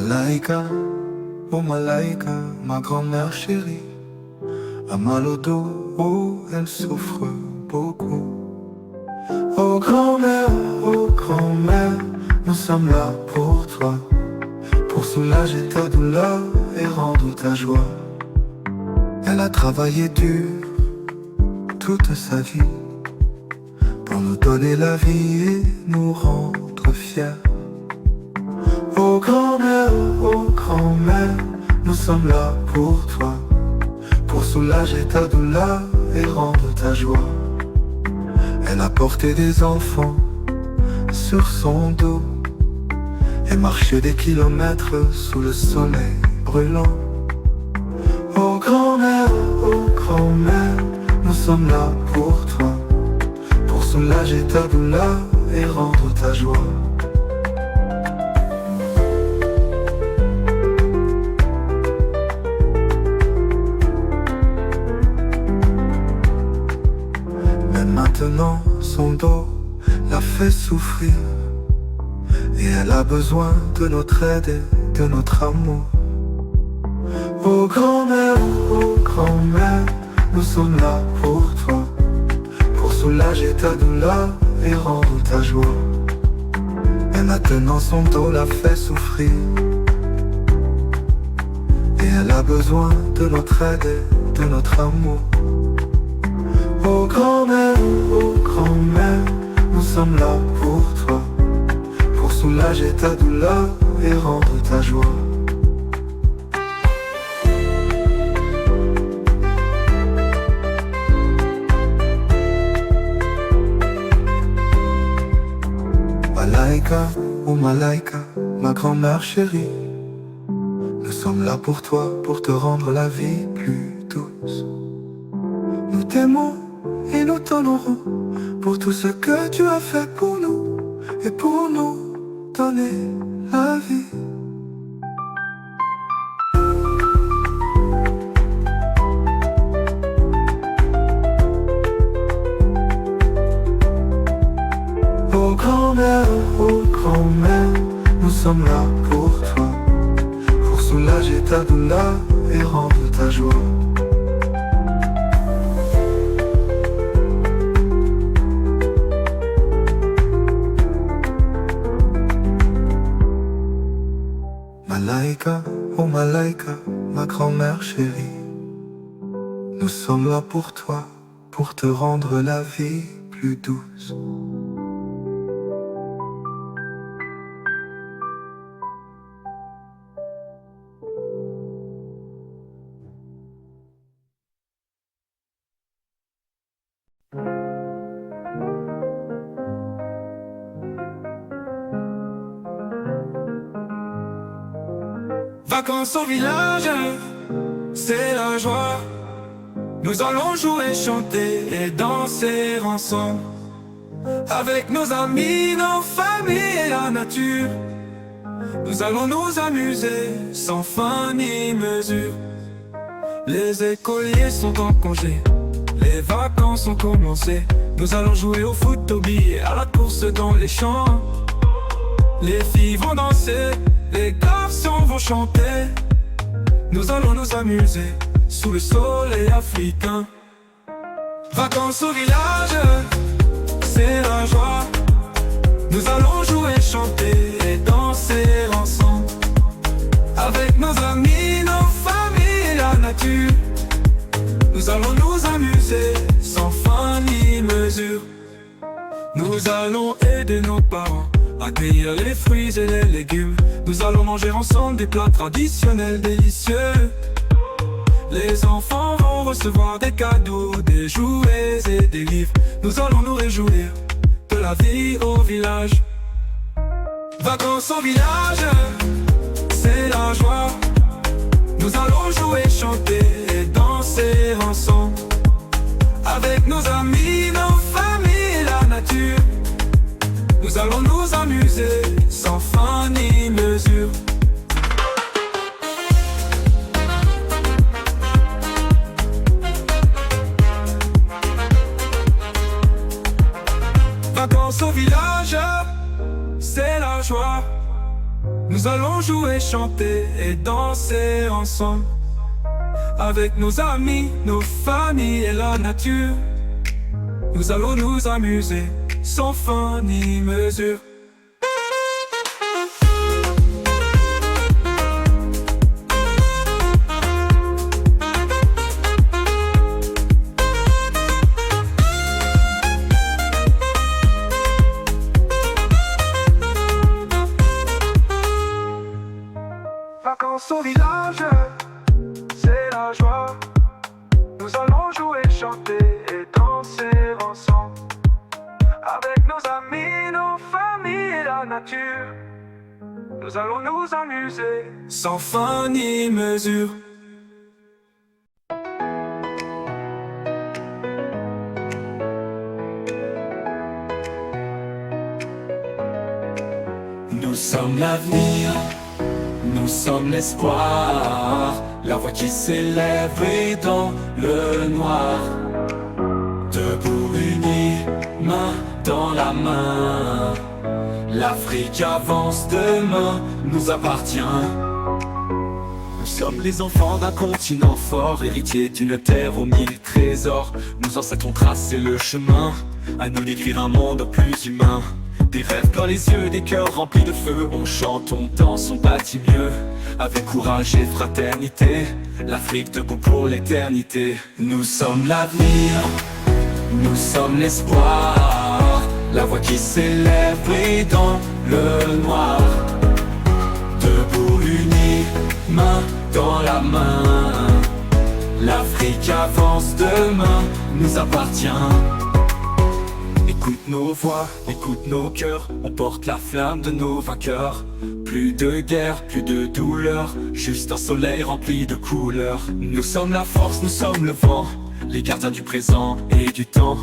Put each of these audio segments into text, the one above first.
Malaika, oh Malaika, ma grand-mère chérie, a mal au dos, oh elle souffre beaucoup. Oh grand-mère, nous sommes là pour toi, pour soulager ta douleur et rendre ta joie. Elle a travaillé dur toute sa vie pour nous donner la vie et nous rendre fiers. Oh grand-mère, nous sommes là pour toi, pour soulager ta douleur et rendre ta joie. Elle a porté des enfants sur son dos et marché des kilomètres sous le soleil brûlant. Oh grand-mère, nous sommes là pour toi, pour soulager ta douleur et rendre ta joie. Mais maintenant son dos la fait souffrir et elle a besoin de notre aide et de notre amour. Oh grand-mère, nous sommes là pour toi, pour soulager ta douleur et rendre ta joie. Et maintenant son dos la fait souffrir et elle a besoin de notre aide et de notre amour. Oh grand-mère, nous sommes là pour toi, pour soulager ta douleur et rendre ta joie. Malaika, oh Malaika, ma grand-mère chérie, nous sommes là pour toi, pour te rendre la vie plus douce. Nous t'aimons et nous t'honorons pour tout ce que tu as fait pour nous et pour nous donner la vie. Oh grand-mère, nous sommes là pour toi, pour soulager ta douleur et rendre ta joie. Malaika, oh Malaika, ma grand-mère chérie, nous sommes là pour toi, pour te rendre la vie plus douce. Vacances au village, c'est la joie. Nous allons jouer, chanter et danser ensemble, avec nos amis, nos familles et la nature. Nous allons nous amuser sans fin ni mesure. Les écoliers sont en congé, les vacances ont commencé. Nous allons jouer au foot, au billet, à la course dans les champs. Les filles vont danser, les garçons vont chanter. Nous allons nous amuser sous le soleil africain. Vacances au village, c'est la joie. Nous allons jouer, chanter et danser ensemble, avec nos amis, nos familles et la nature. Nous allons nous amuser sans fin ni mesure. Nous allons aider nos parents à cueillir les fruits et les légumes. Nous allons manger ensemble des plats traditionnels délicieux. Les enfants vont recevoir des cadeaux, des jouets et des livres. Nous allons nous réjouir de la vie au village. Vacances au village, c'est la joie. Nous allons jouer, chanter et danser ensemble, avec nos amis, nos familles et la nature. Nous allons nous amuser sans fin ni mesure. Vacances au village, c'est la joie. Nous allons jouer, chanter et danser ensemble. Avec nos amis, nos familles et la nature. Nous allons nous amuser sans fin ni mesure. Vacances au village, c'est la joie. Nous allons jouer, chanter et danser ensemble. Avec nos amis, nos familles et la nature. Nous allons nous amuser sans fin ni mesure. Nous sommes l'avenir, nous sommes l'espoir, la voix qui s'élève et dans le noir. Debout unis, main dans la main, l'Afrique avance, demain nous appartient. Nous sommes les enfants d'un continent fort, héritiers d'une terre aux mille trésors. Nos ancêtres ont tracé le chemin, à nous d'écrire un monde plus humain. Des rêves dans les yeux, des cœurs remplis de feu. On chante, on danse, on bâtit mieux. Avec courage et fraternité, l'Afrique debout pour l'éternité. Nous sommes l'avenir, nous sommes l'espoir, la voix qui s'élève brille dans le noir. Debout unis, main dans la main, l'Afrique avance, demain nous appartient. Écoute nos voix, écoute nos cœurs, on porte la flamme de nos vainqueurs. Plus de guerre, plus de douleur, juste un soleil rempli de couleurs. Nous sommes la force, nous sommes le vent, les gardiens du présent et du temps.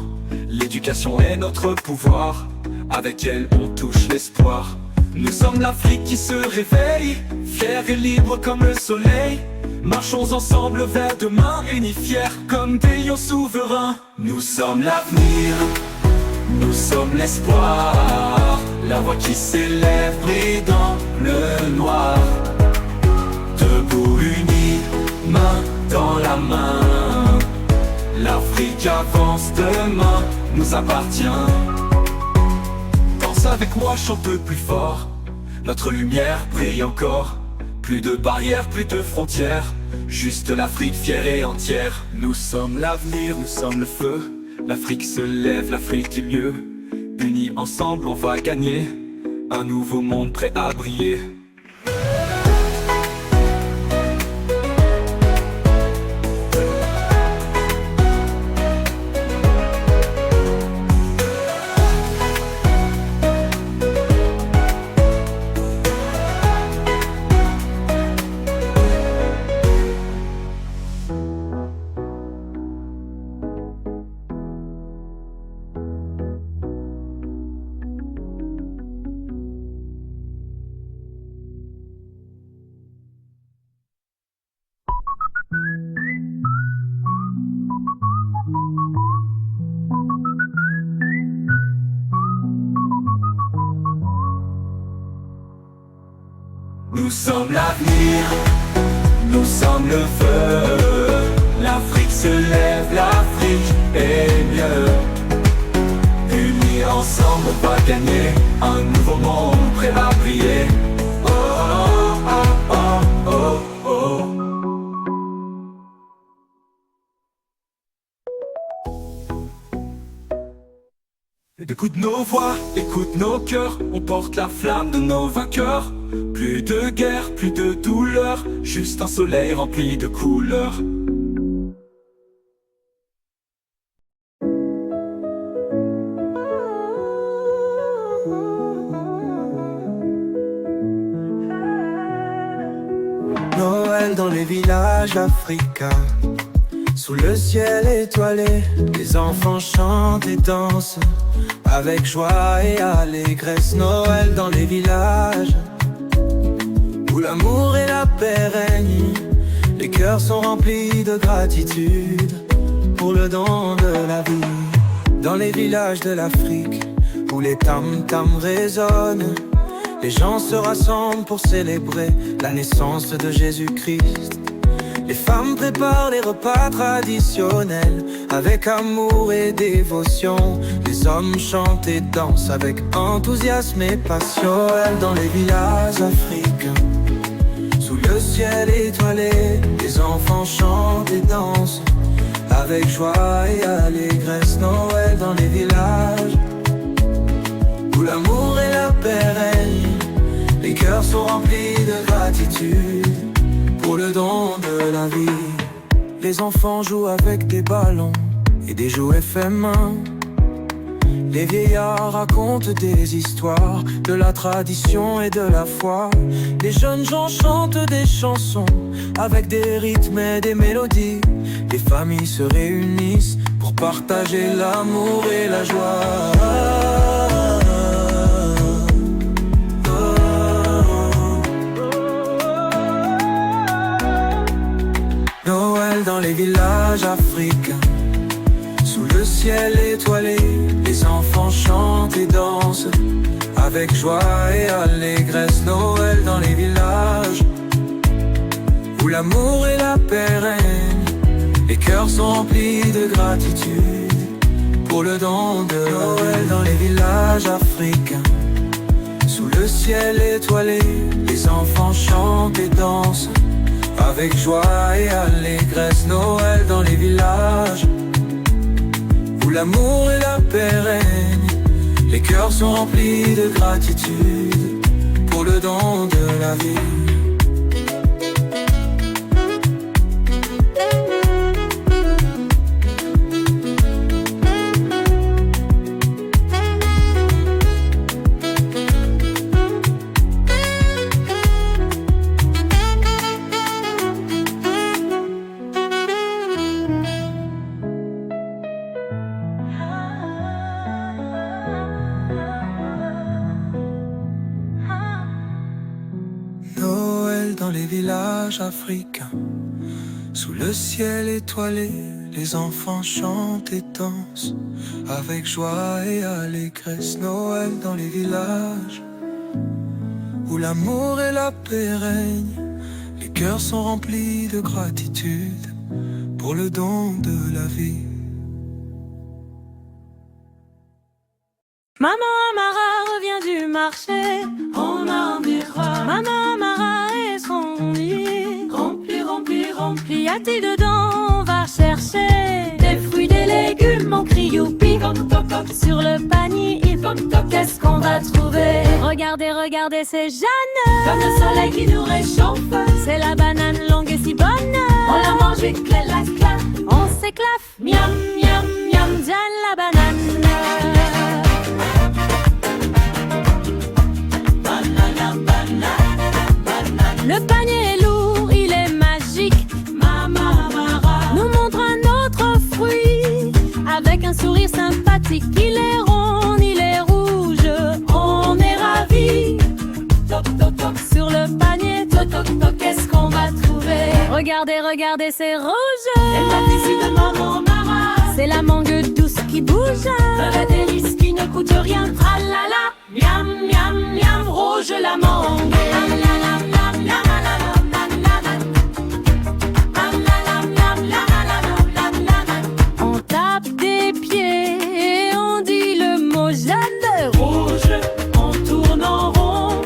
L'éducation est notre pouvoir, avec elle on touche l'espoir. Nous sommes l'Afrique qui se réveille, fière et libre comme le soleil. Marchons ensemble vers demain, unis fiers comme des lions souverains. Nous sommes l'avenir, nous sommes l'espoir, la voix qui s'élève brille dans le noir. Debout unis, main dans la main, l'Afrique avance, demain nous appartient. Danse avec moi, chante plus fort, notre lumière brille encore. Plus de barrières, plus de frontières, juste l'Afrique fière et entière. Nous sommes l'avenir, nous sommes le feu, l'Afrique se lève, l'Afrique est mieux. Unis ensemble, on va gagner un nouveau monde prêt à briller. Nous sommes l'avenir, nous sommes le feu. L'Afrique se lève, l'Afrique est mieux. Unis ensemble, on va gagner un nouveau monde prêt à briller. Oh, oh, oh, oh, oh, oh. Écoute nos voix, écoute nos cœurs, on porte la flamme de nos vainqueurs. Plus de guerre, plus de douleur, juste un soleil rempli de couleurs. Noël dans les villages africains, sous le ciel étoilé, les enfants chantent et dansent avec joie et allégresse. Noël dans les villages où l'amour et la paix règnent, les cœurs sont remplis de gratitude pour le don de la vie. Dans les villages de l'Afrique où les tam-tams résonnent, les gens se rassemblent pour célébrer la naissance de Jésus-Christ. Les femmes préparent les repas traditionnels avec amour et dévotion. Les hommes chantent et dansent avec enthousiasme et passion. Noël dans les villages africains, sous le ciel étoilé, les enfants chantent et dansent avec joie et allégresse. Noël dans les villages où l'amour et la paix règnent, les cœurs sont remplis de gratitude pour le don de la vie. Les enfants jouent avec des ballons et des jouets faits main. Les vieillards racontent des histoires de la tradition et de la foi. Les jeunes gens chantent des chansons avec des rythmes et des mélodies. Les familles se réunissent pour partager l'amour et la joie. Noël dans les villages africains, sous le ciel étoilé, les enfants chantent et dansent avec joie et allégresse. Noël dans les villages où l'amour et la paix règnent, les cœurs sont remplis de gratitude pour le don de Noël dans les villages africains. Sous le ciel étoilé, les enfants chantent et dansent avec joie et allégresse. Noël dans les villages où l'amour et la paix règnent, les cœurs sont remplis de gratitude pour le don de la vie. Dans les villages africains, sous le ciel étoilé, les enfants chantent et dansent avec joie et allégresse. Noël dans les villages où l'amour et la paix règnent, les cœurs sont remplis de gratitude pour le don de la vie. Maman Amara revient du marché, on a un miroir. Maman Amara et son lit rempli, rempli, rempli. Y a-t-il dedans? On va chercher des fruits, des légumes. On crie youpi, toc toc toc. Sur le panier, il toc toc. Qu'est-ce qu'on va trouver? Regardez, regardez, c'est Jeanne. Comme le soleil qui nous réchauffe. C'est la banane longue et si bonne. On la mange vite, clac, clac, clac. On s'éclaffe, miam, miam, miam. Jeanne la banane. Le panier est lourd, il est magique. Maman Amara nous montre un autre fruit avec un sourire sympathique. Il est rond, il est rouge, on est ravis. Toc toc toc sur le panier, toc toc toc. Qu'est-ce qu'on va trouver? Regardez, regardez, c'est rouge. C'est la piscine de Maman Amara. C'est la mangue douce qui bouge. Le délice qui ne coûte rien. Tralala, miam miam miam, rouge la mangue. On tape des pieds et on dit le mot Jeanne. Rouge, on tourne en rond.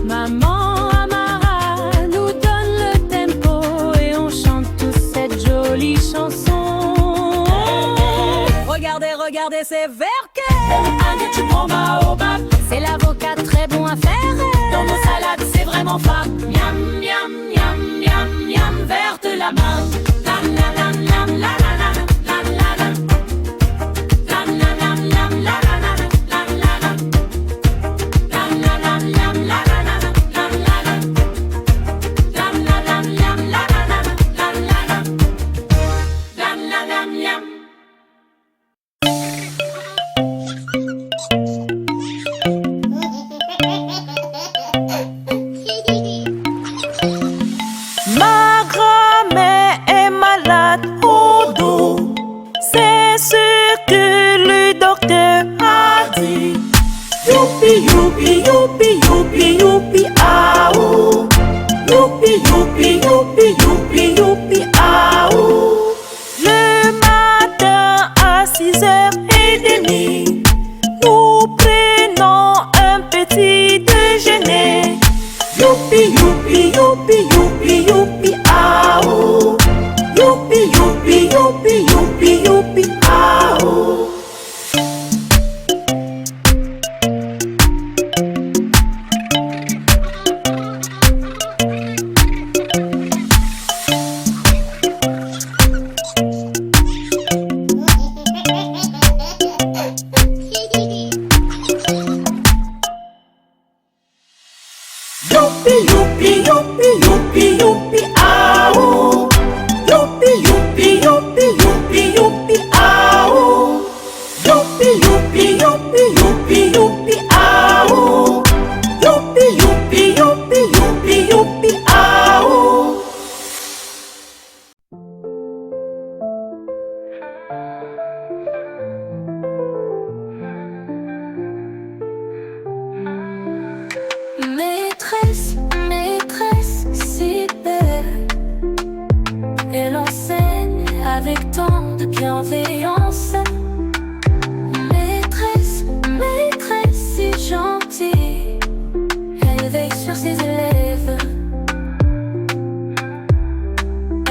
Maman Amara nous donne le tempo et on chante tous cette jolie chanson. Regardez, regardez, c'est Verke. Un tu prends baobab. C'est l'avocat très bon à faire. Dans nos salades, c'est vraiment fat. Miam, miam, miam, miam, miam, verte la main. Lam, lam, lam, lam, la, la, la, la, la, la. Lam, lam, lam, lam, la, la, la, la, la, la. Lam, lam, lam, lam, la, la, la, la, la, la. Lam, lam, lam, lam, la, la, la, la, la, la. Lam, lam, lam, lam. de bienveillance. Maîtresse, maîtresse si gentille, elle veille sur ses élèves.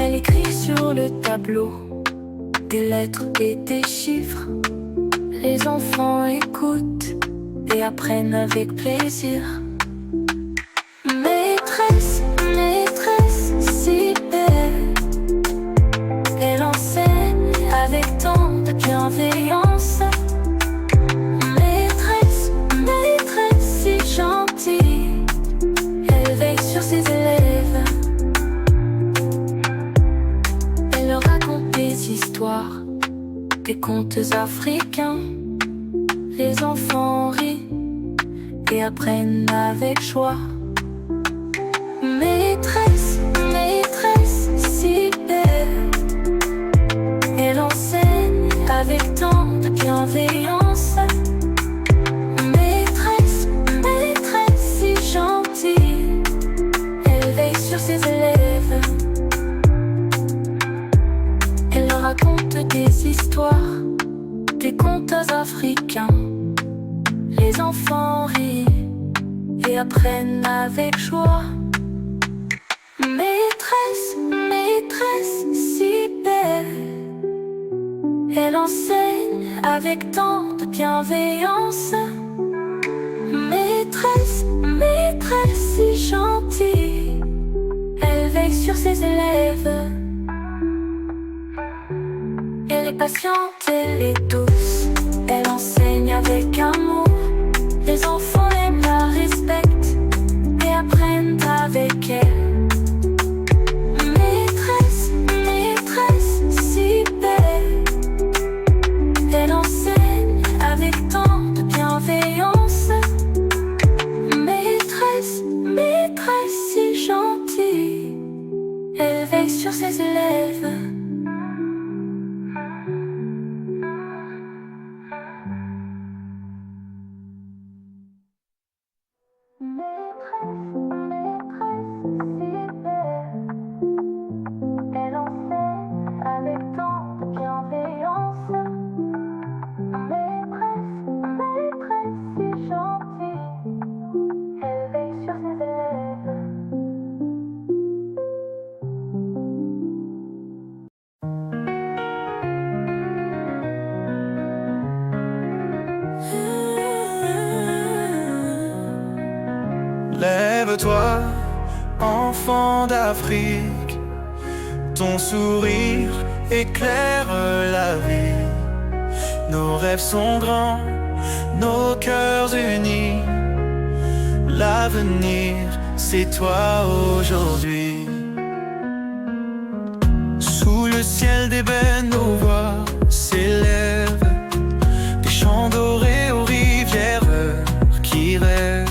Elle écrit sur le tableau des lettres et des chiffres. Les enfants écoutent et apprennent avec plaisir. Maîtresse, maîtresse si belle, elle enseigne avec tant de bienveillance. Maîtresse, maîtresse si gentille, elle veille sur ses élèves. Elle leur raconte des histoires, des contes africains. Les enfants rient et apprennent avec joie. Maîtresse, maîtresse si belle, elle enseigne avec tant de bienveillance. Maîtresse, maîtresse si gentille, elle veille sur ses élèves. Elle leur raconte des histoires, des contes africains. Les enfants rient et apprennent avec joie. Maîtresse, maîtresse si belle, elle enseigne avec tant de bienveillance. Maîtresse, maîtresse si gentille, elle veille sur ses élèves. Elle est patiente, elle est douce, elle enseigne avec amour. Les enfants l'aiment, la respectent et apprennent avec elle. Maîtresse, maîtresse si belle, elle enseigne avec tant de bienveillance. Maîtresse, maîtresse si gentille, elle veille sur ses élèves. Lève-toi, enfant d'Afrique, ton sourire éclaire la vie. Nos rêves sont grands, nos cœurs unis. L'avenir, c'est toi aujourd'hui. Sous le ciel d'ébène, nos voix s'élèvent. Des chants dorés aux rivières qui rêvent.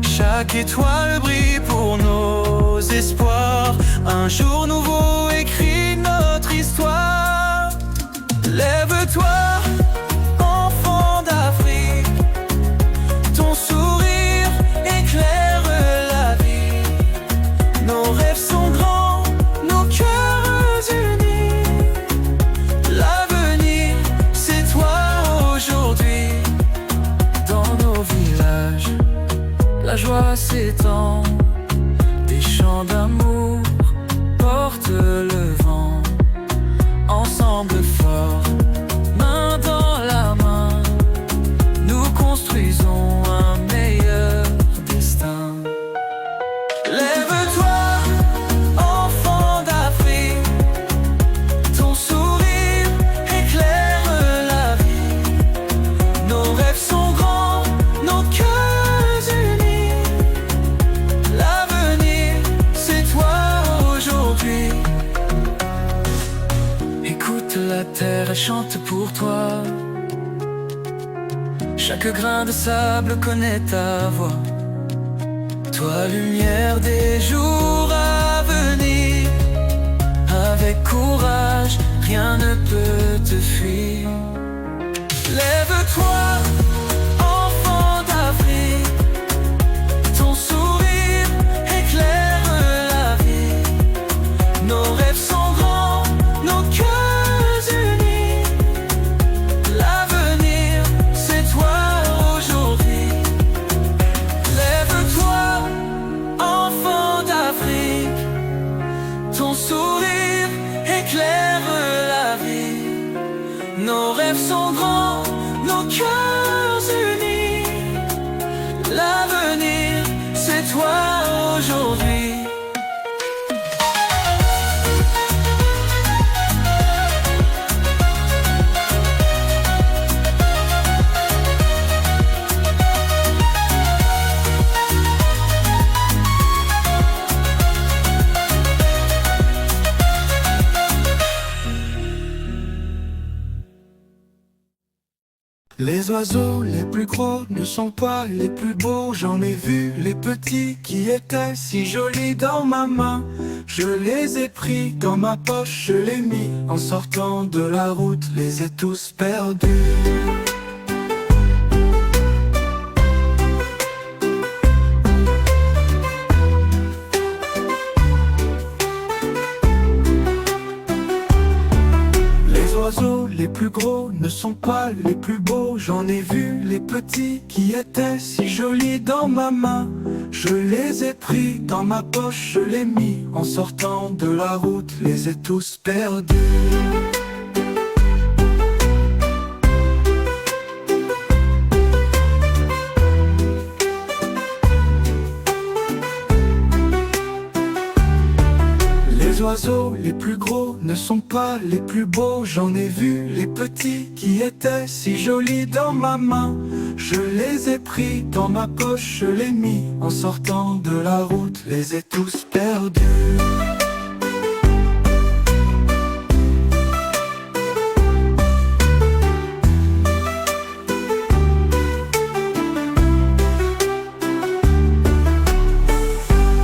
Chaque étoile brille pour nos espoirs. Un jour nouveau écrit notre histoire. Lève-toi, enfant d'Afrique, ton sourire éclaire la vie. Nos rêves sont grands, nos cœurs unis. L'avenir, c'est toi aujourd'hui. Dans nos villages, la joie s'étend, des chants d'amour portent le vent. Ensemble fort, main dans la main, nous construisons un meilleur destin. Lève-toi, enfant d'Afrique, ton sourire éclaire la vie. Nos rêves sont grands, nos cœurs unis. L'avenir, c'est toi aujourd'hui. Écoute la terre, elle chante pour toi. Chaque grain de sable connaît ta voix. Toi, lumière des jours à venir. Avec courage, rien ne peut te fuir. Lève-toi, enfant d'Afrique, ton sourire éclaire la vie. Nos rêves sont grands, nos cœurs Nos rêves sont grands, nos cœurs unis. L'avenir, c'est toi aujourd'hui. Les oiseaux les plus gros ne sont pas les plus beaux. J'en ai vu les petits qui étaient si jolis dans ma main. Je les ai pris dans ma poche, je les mis en sortant de la route, les ai tous perdus. Les plus gros ne sont pas les plus beaux. J'en ai vu les petits qui étaient si jolis dans ma main. Je les ai pris dans ma poche, je les mis en sortant de la route, les ai tous perdus. Les oiseaux les plus gros ne sont pas les plus beaux. J'en ai vu les petits qui étaient si jolis dans ma main. Je les ai pris dans ma poche, je les mis en sortant de la route, les ai tous perdus.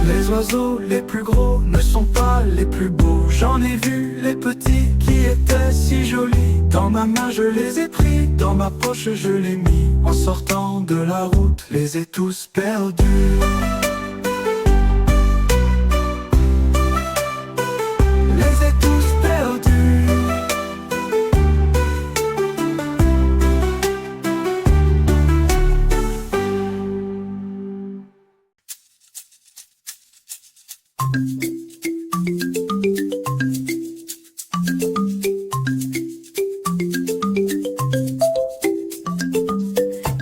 Les oiseaux les plus gros ne sont pas les plus beaux. J'en ai vu les petits qui étaient si jolis. Dans ma main je les ai pris, dans ma poche je les mis. En sortant de la route, les ai tous perdus. Les ai tous perdus.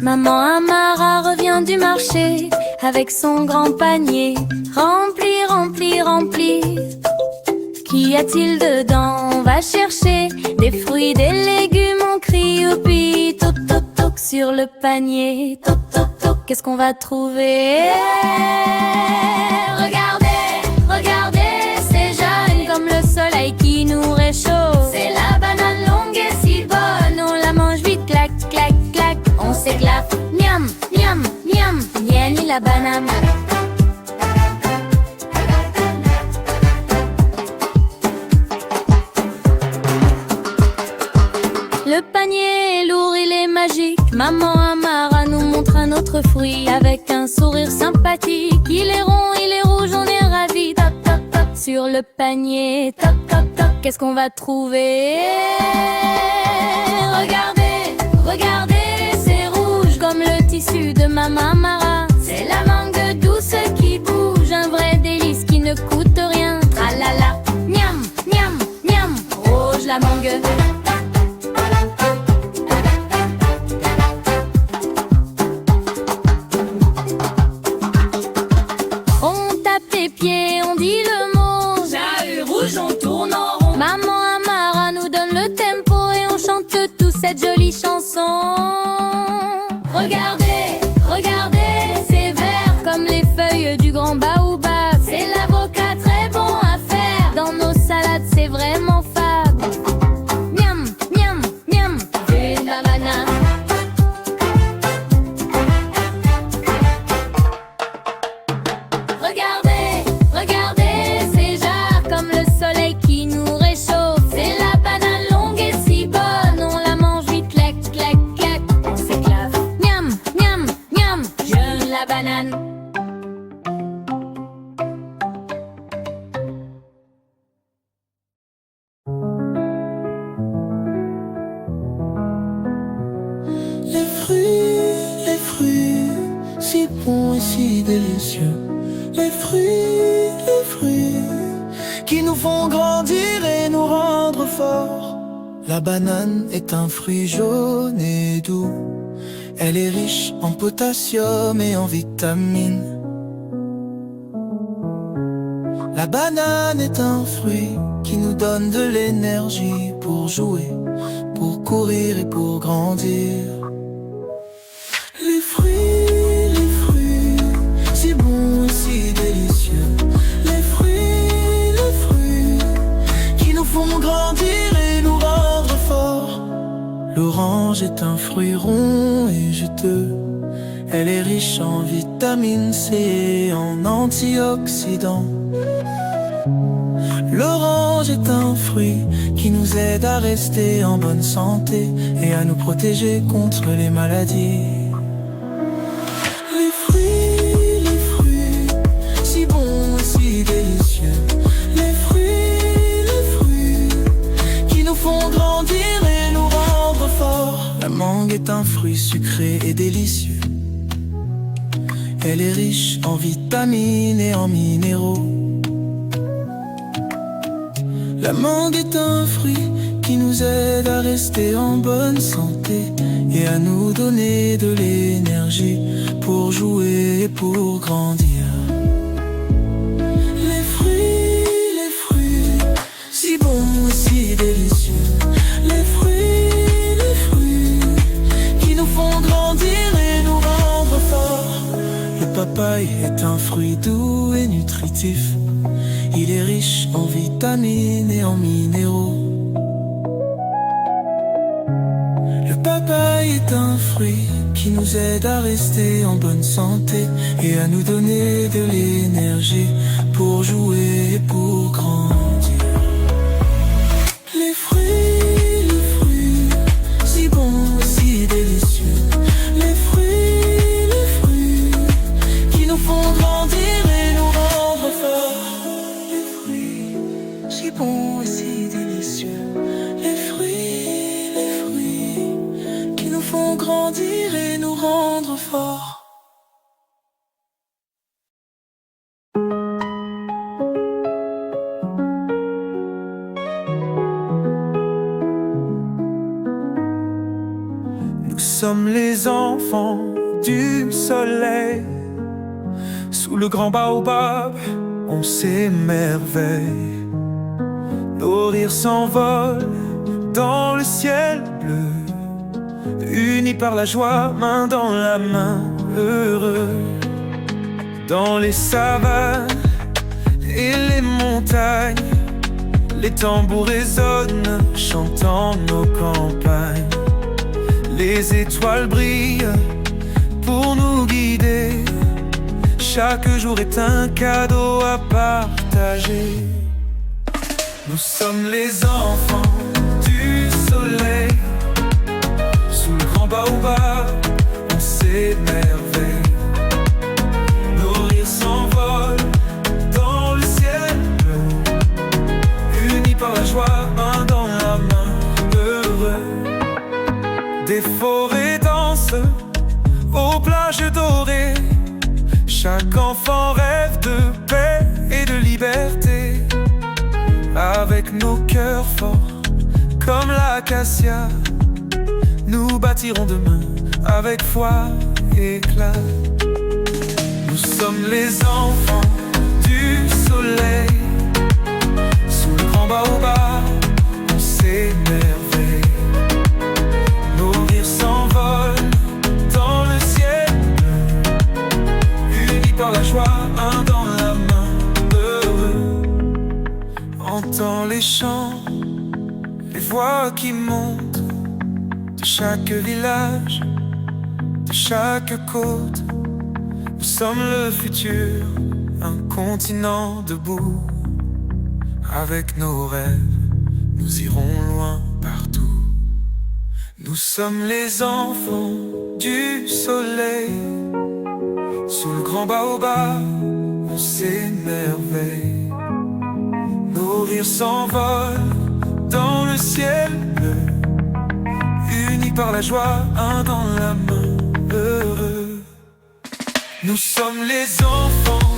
Maman Amara revient du marché avec son grand panier rempli, rempli, rempli. Qu'y a-t-il dedans? On va chercher des fruits, des légumes, on crie au pays. Toc, toc, toc sur le panier. Toc, toc, toc, qu'est-ce qu'on va trouver? Regardez, regardez, c'est jaune comme le soleil qui nous réchauffe. C'est la banane longue et si bonne, on la mange vite, clac, clac, clac. On s'éclate, miam, miam, miam, ni la banane. Le panier est lourd, il est magique. Maman Amara nous montre un autre fruit avec un sourire sympathique. Il est rond, il est rouge, on est ravis. Toc, toc, toc sur le panier. Toc, toc, toc, qu'est-ce qu'on va trouver? Regardez, regardez, c'est rouge comme le tissu de Maman Amara. C'est la mangue douce qui bouge, un vrai délice qui ne coûte rien. Tralala, miam, miam, miam, rouge la mangue. On dit le mot, ça est rouge, on tourne en rond. Maman Amara nous donne le tempo et on chante tous cette jolie chanson. Regardez, regardez, c'est vert comme les feuilles du grand baobab. C'est l'avocat très bon à faire, dans nos salades c'est vraiment fab. Miam, miam, miam, une banane. Regardez, regardez, c'est jarre comme le soleil qui nous réchauffe. C'est la banane longue et si bonne, on la mange vite, clac, clac, clac. On s'éclave, miam, miam, miam, jeune la banane. Les fruits, si bons et si délicieux. Les fruits qui nous font grandir et nous rendre forts. La banane est un fruit jaune et doux. Elle est riche en potassium et en vitamines. La banane est un fruit qui nous donne de l'énergie pour jouer, pour courir et pour grandir. Les fruits, si bons et si délicieux. Les fruits, qui nous font grandir et nous rendre forts. L'orange est un fruit rond et juteux. Elle est riche en vitamine C et en antioxydants. L'orange est un fruit qui nous aide à rester en bonne santé et à nous protéger contre les maladies. Les fruits, si bons et si délicieux. Les fruits, qui nous font grandir et nous rendre forts. La mangue est un fruit sucré et délicieux. Elle est riche en vitamines et en minéraux. La mangue est un fruit qui nous aide à rester en bonne santé et à nous donner de l'énergie pour jouer et pour grandir. Les fruits, si bons et si délicieux. Les fruits, qui nous font grandir et nous rendre forts. Le papaye est un fruit doux et nutritif. Il est riche en vitamines et en minéraux. Le papaye est un fruit qui nous aide à rester en bonne santé et à nous donner de l'énergie pour jouer et pour grandir. Les fruits, si bons et si délicieux. Les fruits, qui nous font grandir et nous rendre forts. Si bons et si délicieux. Les fruits, qui nous font grandir et nous rendre forts. Nous sommes les enfants du soleil. Sous le grand baobab, on s'émerveille. Nos rires s'envolent dans le ciel bleu, unis par la joie, main dans la main, heureux. Dans les savanes et les montagnes, les tambours résonnent, chantant nos campagnes. Les étoiles brillent pour nous guider. Chaque jour est un cadeau à partager. Nous sommes les enfants du soleil. Sous le grand baobab, on s'émerveille. Nos rires s'envolent dans le ciel bleu, unis par la joie, main dans la main, heureux. Des forêts dansent aux plages dorées. Chaque enfant rêve de paix et de liberté. Avec nos cœurs forts comme l'acacia, nous bâtirons demain avec foi et éclat. Nous sommes les enfants du soleil. Sous le grand baobab, on s'émerveille. Nos rires s'envolent dans le ciel bleu, unis par la joie, un dans la main, heureux. Entends les chants, les voix qui montent de chaque village, de chaque côte. Nous sommes le futur, un continent debout. Avec nos rêves, nous irons loin partout. Nous sommes les enfants du soleil. Sous le grand baobab, on s'émerveille. Nos rires s'envolent dans le ciel bleu, unis par la joie, un dans la main, heureux. Nous sommes les enfants